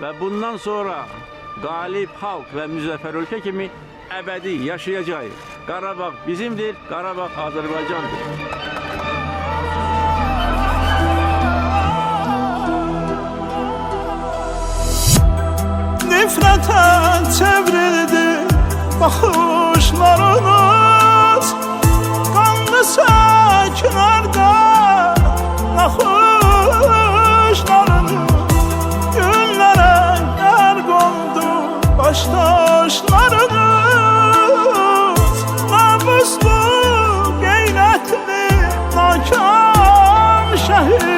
ve bundan sonra galip halk ve müzeffer ülke kimi ebedi yaşayacağız. Qarabağ bizimdir, Qarabağ Azerbaycan'dır. Nifrete çevrildi bakışlarınız, kanlı sökülerde nakışlarınız, günlere yer kondu baş taşlarınız, namuslu gayretli nakam şehit.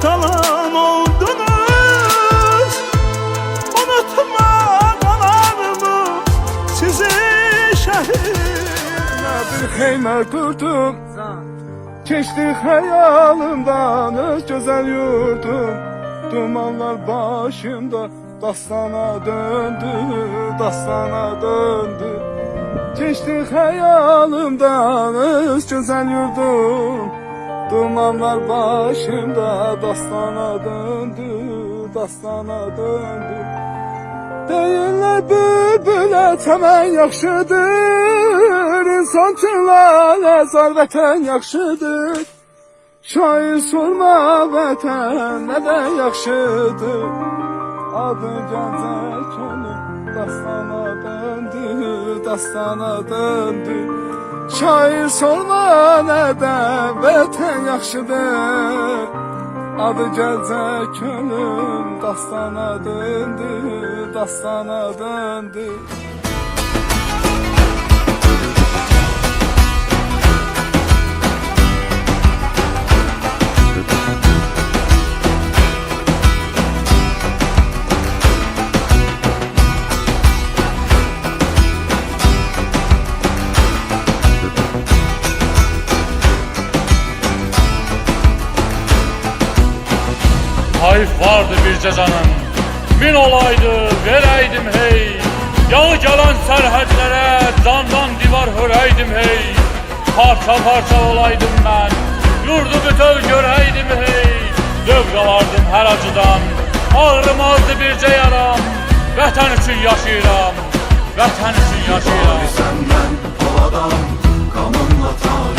Kalan oldunuz, unutmadılar mı sizi şehit? Bir xeymə qurdum, keçdi xəyalımdan öz gözəl yurdum. Dumanlar başımda dastana döndü, dastana döndü. Keçdi xəyalımdan öz gözəl yurdum. Dumanlar başımda dastana döndü, dastana döndü. Deyirlər bülbülə çəmən yaxşıdır, insan üçün laləzar vətən yaxşıdır. Şair sorma vətən nədən yaxşıdır. Adı gəncə könül dastana döndü, dastana döndü. Şair sorma nədən vətən yaxşıdır. Adı gəlcə könlüm dastana döndü, dastana döndü. Hayf vardı bir cezanın, min olaydı vereydim hey. Yağı gelen serhedlere candan divar höreydim hey. Parça parça olaydım ben, yurdu bütöv göreydim hey. Zövq alardım her acıdan, ağrımazdı birce yaram. Vətən üçün yaşayıram, vətən üçün yaşayıram. Senden havadan, kanınla tarih.